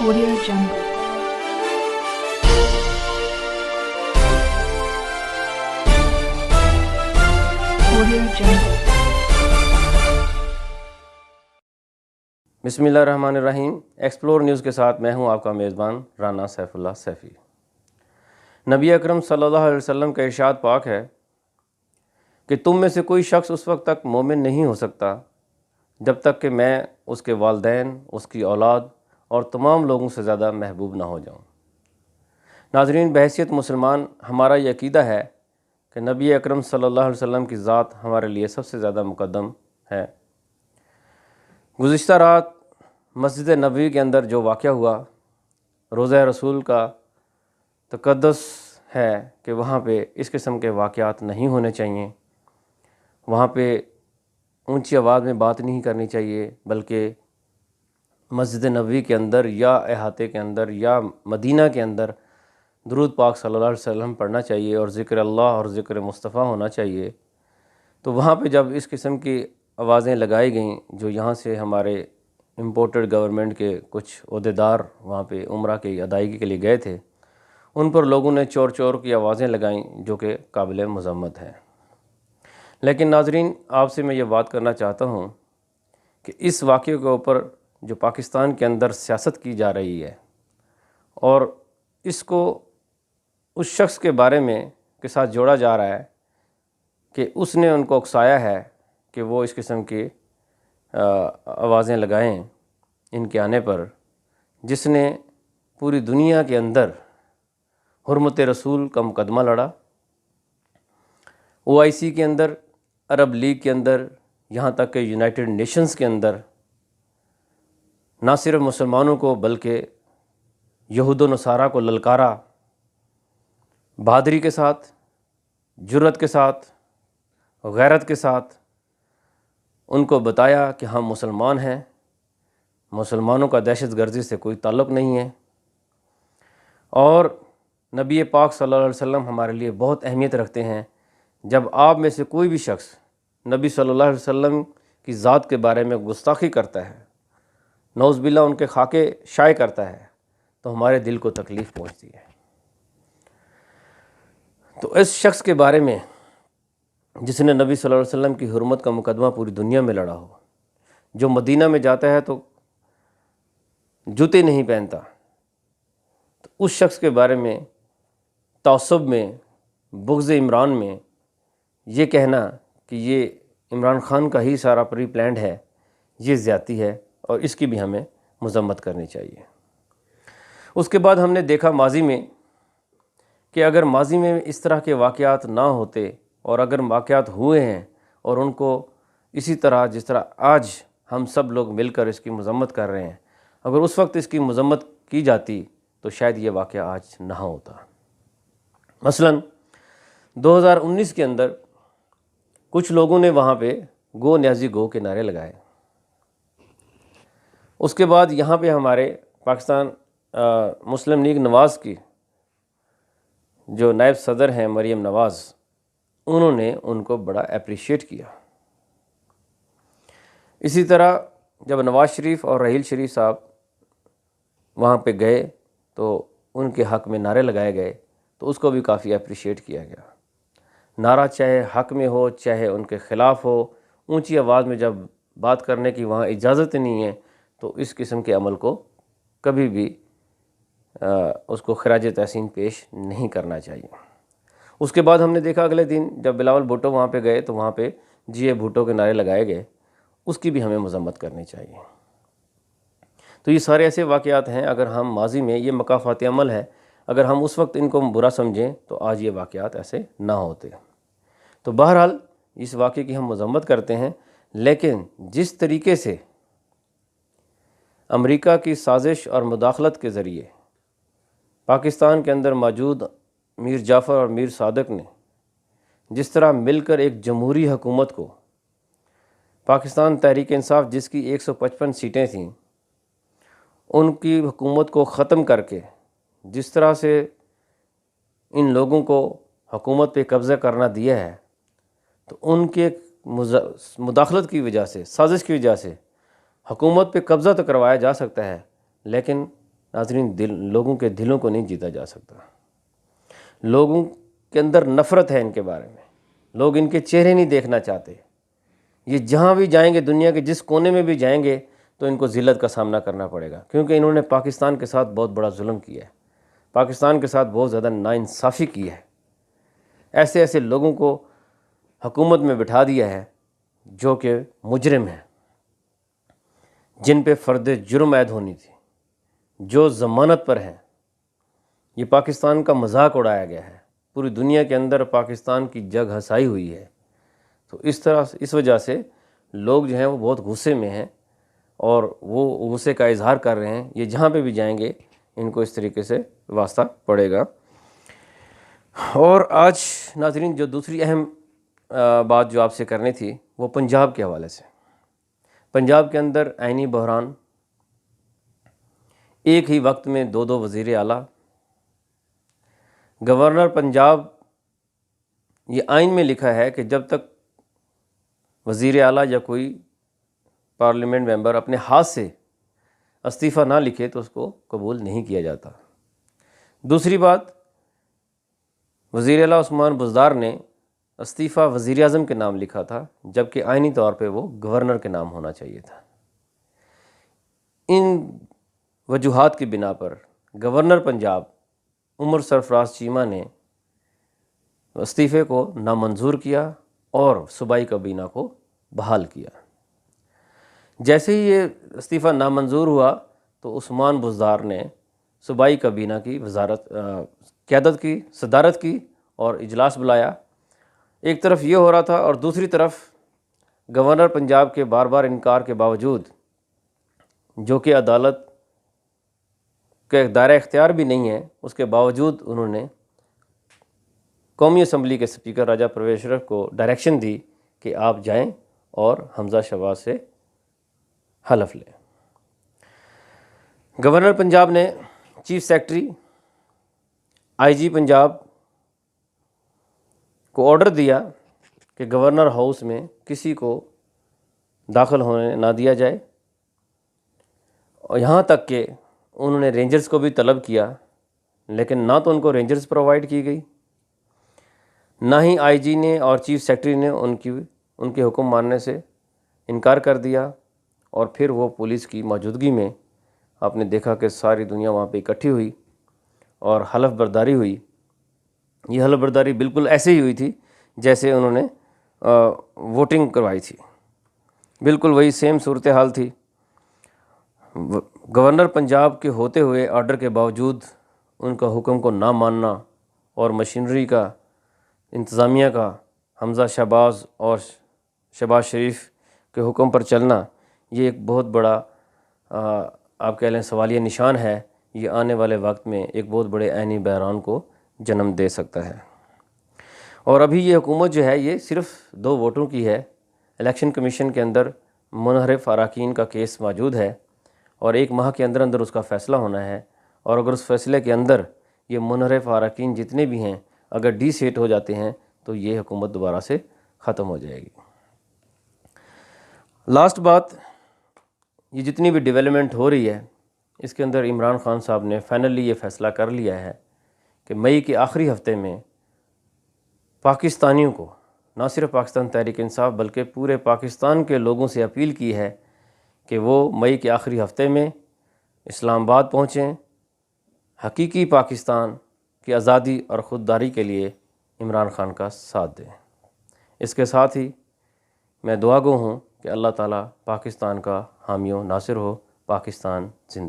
Audio Jungle. Audio Jungle. बिस्मिल्लाहिर्रहमानिर्रहीम। Explore news के साथ मैं हूं आपका मेज़बान राना सैफुल्लाह सैफ़ी। नबी अकरम सल्लल्लाहु अलैहि वसल्लम का इरशाद पाक है कि तुम में से कोई शख्स उस वक्त तक मोमिन नहीं हो सकता जब तक कि मैं उसके वालिदैन, उसकी औलाद और तमाम लोगों से ज़्यादा महबूब ना हो जाऊं। नाज़रीन, बहैसियत मुसलमान हमारा ये अक़ीदा है कि नबी अकरम सल्लल्लाहु अलैहि वसल्लम की ज़ात हमारे लिए सबसे ज़्यादा मुक़द्दम है। गुज़िश्ता रात मस्जिद नबवी के अंदर जो वाक़या हुआ, रोज़ा रसूल का तक़द्दुस है कि वहाँ पे इस किस्म के वाक़यात नहीं होने चाहिए। वहाँ पे ऊंची आवाज़ में बात नहीं करनी चाहिए, बल्कि मस्जिद नबवी के अंदर या अहाते के अंदर या मदीना के अंदर दुरूद पाक सल्लल्लाहु अलैहि वसल्लम पढ़ना चाहिए और ज़िक्र अल्लाह और ज़िक्र मुस्तफ़ा होना चाहिए। तो वहाँ पे जब इस किस्म की आवाज़ें लगाई गईं, जो यहाँ से हमारे इम्पोर्टेड गवर्नमेंट के कुछ ओहदेदार वहाँ पे उम्रा की अदायगी के लिए गए थे, उन पर लोगों ने चोर चोर की आवाज़ें लगाईं, जो कि काबिल मज़म्मत हैं। लेकिन नाज़रीन, आपसे मैं ये बात करना चाहता हूँ कि इस वाक़े के ऊपर जो पाकिस्तान के अंदर सियासत की जा रही है और इसको उस शख्स के बारे में के साथ जोड़ा जा रहा है कि उसने उनको उकसाया है कि वो इस किस्म की आवाज़ें लगाएं इनके आने पर, जिसने पूरी दुनिया के अंदर हुर्मत रसूल का मुकदमा लड़ा। OIC के अंदर, अरब लीग के अंदर, यहाँ तक कि यूनाइटेड नेशंस के अंदर ना सिर्फ मुसलमानों को बल्कि यहूद व नसारा को ललकारा, बहादुरी के साथ, जुर्रत के साथ, गैरत के साथ उनको बताया कि हम मुसलमान हैं, मुसलमानों का दहशतगर्दी से कोई ताल्लुक़ नहीं है। और नबी पाक सल्लल्लाहु अलैहि वसल्लम हमारे लिए बहुत अहमियत रखते हैं। जब आप में से कोई भी शख्स नबी सल्लल्लाहु अलैहि वसल्लम की ज़ात के बारे में गुस्ताखी करता है, नौज़ बिल्लाह उनके खाके शाये करता है, तो हमारे दिल को तकलीफ़ पहुंचती है। तो इस शख्स के बारे में जिसने नबी सल्लल्लाहु अलैहि वसल्लम की हुर्मत का मुकदमा पूरी दुनिया में लड़ा हो, जो मदीना में जाता है तो जूते नहीं पहनता, तो उस शख्स के बारे में तअस्सुब में, बुग़्ज़ इमरान में ये कहना कि ये इमरान ख़ान का ही सारा प्री प्लान्ड है, ये ज़्यादती है और इसकी भी हमें मज़म्मत करनी चाहिए। उसके बाद हमने देखा माज़ी में कि अगर माज़ी में इस तरह के वाक़यात ना होते और अगर वाक़यात हुए हैं और उनको इसी तरह जिस तरह आज हम सब लोग मिलकर इसकी मज़म्मत कर रहे हैं, अगर उस वक्त इसकी मज़म्मत की जाती तो शायद ये वाक़या आज ना होता। मसलन 2019 के अंदर कुछ लोगों ने वहाँ पे गो न्याज़ी गो के नारे लगाए। उसके बाद यहाँ पे हमारे पाकिस्तान मुस्लिम लीग नवाज़ की जो नायब सदर हैं मरीम नवाज़, उन्होंने उनको बड़ा अप्रिशिएट किया। इसी तरह जब नवाज़ शरीफ और रहील शरीफ साहब वहाँ पे गए तो उनके हक़ में नारे लगाए गए, तो उसको भी काफ़ी अप्रिशिएट किया गया। नारा चाहे हक़ में हो चाहे उनके ख़िलाफ़ हो, ऊंची आवाज़ में जब बात करने की वहाँ इजाज़त नहीं है तो इस किस्म के अमल को कभी भी उसको खराज तहसीन पेश नहीं करना चाहिए। उसके बाद हमने देखा अगले दिन जब बिलावल भुट्टो वहाँ पे गए तो वहाँ पे GA भुट्टो के नारे लगाए गए, उसकी भी हमें मज़म्मत करनी चाहिए। तो ये सारे ऐसे वाक़यात हैं, अगर हम माज़ी में ये मकाफ़ाती अमल है, अगर हम उस वक्त इनको बुरा समझें तो आज ये वाक़यात ऐसे ना होते। तो बहरहाल इस वाक़े की हम मज़म्मत करते हैं, लेकिन जिस तरीके से अमेरिका की साजिश और मुदाखलत के ज़रिए पाकिस्तान के अंदर मौजूद मीर जाफ़र और मीर सादक ने जिस तरह मिलकर एक जमहूरी हुकूमत को, पाकिस्तान तहरीक इंसाफ जिसकी 155 सीटें थीं, उनकी हुकूमत को ख़त्म करके जिस तरह से इन लोगों को हुकूमत पे कब्ज़ा करना दिया है, तो उनके मुदाखलत की वजह से, साजिश की वजह से हुकूमत पे कब्ज़ा तो करवाया जा सकता है, लेकिन ناظرین لوگوں کے دلوں کو نہیں جیتا جا سکتا. لوگوں کے اندر نفرت ہے ان کے بارے میں. لوگ ان کے چہرے نہیں دیکھنا چاہتے. یہ جہاں بھی جائیں گے، دنیا کے جس کونے میں بھی جائیں گے تو ان کو ذلت کا سامنا کرنا پڑے گا، کیونکہ انہوں نے پاکستان کے ساتھ بہت بڑا ظلم کیا ہے، پاکستان کے ساتھ بہت زیادہ ناانصافی کی ہے. ایسے ایسے لوگوں کو حکومت میں بٹھا دیا ہے جو کہ مجرم ہیں، جن پہ فرد جرم عائد ہونی تھی، جو ضمانت پر ہیں. یہ پاکستان کا مذاق اڑایا گیا ہے. پوری دنیا کے اندر پاکستان کی جگ ہنسائی ہوئی ہے. تو اس وجہ سے لوگ جو ہیں وہ بہت غصے میں ہیں اور وہ غصے کا اظہار کر رہے ہیں. یہ جہاں پہ بھی جائیں گے ان کو اس طریقے سے واسطہ پڑے گا. اور آج ناظرین جو دوسری اہم بات جو آپ سے کرنی تھی وہ پنجاب کے حوالے سے. پنجاب کے اندر آئینی بحران، ایک ہی وقت میں دو وزیر اعلیٰ. گورنر پنجاب، یہ آئین میں لکھا ہے کہ جب تک وزیر اعلیٰ یا کوئی پارلیمنٹ ممبر اپنے ہاتھ سے استعفیٰ نہ لکھے تو اس کو قبول نہیں کیا جاتا. دوسری بات، وزیر اعلیٰ عثمان بزدار نے استعفیٰ وزیر اعظم کے نام لکھا تھا، جبکہ آئینی طور پہ وہ گورنر کے نام ہونا چاہیے تھا. ان وجوہات کی بنا پر گورنر پنجاب عمر سرفراز چیمہ نے استعفے کو نامنظور کیا اور صوبائی کابینہ کو بحال کیا. جیسے ہی یہ استعفیٰ نامنظور ہوا تو عثمان بزدار نے صوبائی کابینہ کی قیادت کی، صدارت کی اور اجلاس بلایا. ایک طرف یہ ہو رہا تھا اور دوسری طرف گورنر پنجاب کے بار بار انکار کے باوجود، جو کہ عدالت کے دائرہ اختیار بھی نہیں ہے، اس کے باوجود انہوں نے قومی اسمبلی کے اسپیکر راجہ پرویز اشرف کو ڈائریکشن دی کہ آپ جائیں اور حمزہ شہباز سے حلف لیں. گورنر پنجاب نے چیف سیکرٹری آئی جی پنجاب کو آرڈر دیا کہ گورنر ہاؤس میں کسی کو داخل ہونے نہ دیا جائے، اور یہاں تک کہ انہوں نے رینجرز کو بھی طلب کیا، لیکن نہ تو ان کو رینجرز پرووائڈ کی گئی، نہ ہی آئی جی نے اور چیف سیکرٹری نے ان کے حکم ماننے سے انکار کر دیا. اور پھر وہ پولیس کی موجودگی میں آپ نے دیکھا کہ ساری دنیا وہاں پہ اکٹھی ہوئی اور حلف برداری ہوئی. یہ حلف برداری بالکل ایسے ہی ہوئی تھی جیسے انہوں نے ووٹنگ کروائی تھی، بالکل وہی سیم صورتحال تھی. گورنر پنجاب کے ہوتے ہوئے آرڈر کے باوجود ان کا حکم کو نہ ماننا اور مشینری کا، انتظامیہ کا، حمزہ شہباز اور شہباز شریف کے حکم پر چلنا، یہ ایک بہت بڑا آپ کہہ لیں سوالیہ نشان ہے. یہ آنے والے وقت میں ایک بہت بڑے آئینی بحران کو جنم دے سکتا ہے. اور ابھی یہ حکومت جو ہے یہ صرف 2 ووٹوں کی ہے. الیکشن کمیشن کے اندر منحرف اراکین کا کیس موجود ہے اور 1 ماہ کے اندر اندر اس کا فیصلہ ہونا ہے. اور اگر اس فیصلے کے اندر یہ منحرف اراکین جتنے بھی ہیں اگر ڈی سیٹ ہو جاتے ہیں تو یہ حکومت دوبارہ سے ختم ہو جائے گی. لاسٹ بات، یہ جتنی بھی ڈیولپمنٹ ہو رہی ہے اس کے اندر عمران خان صاحب نے فائنلی یہ فیصلہ کر لیا ہے کہ مئی کے آخری ہفتے میں پاکستانیوں کو، نہ صرف پاکستان تحریک انصاف بلکہ پورے پاکستان کے لوگوں سے اپیل کی ہے کہ وہ مئی کے آخری ہفتے میں اسلام آباد پہنچیں، حقیقی پاکستان کی آزادی اور خودداری کے لیے عمران خان کا ساتھ دیں. اس کے ساتھ ہی میں دعا گو ہوں کہ اللہ تعالیٰ پاکستان کا حامی و ناصر ہو. پاکستان زندہ.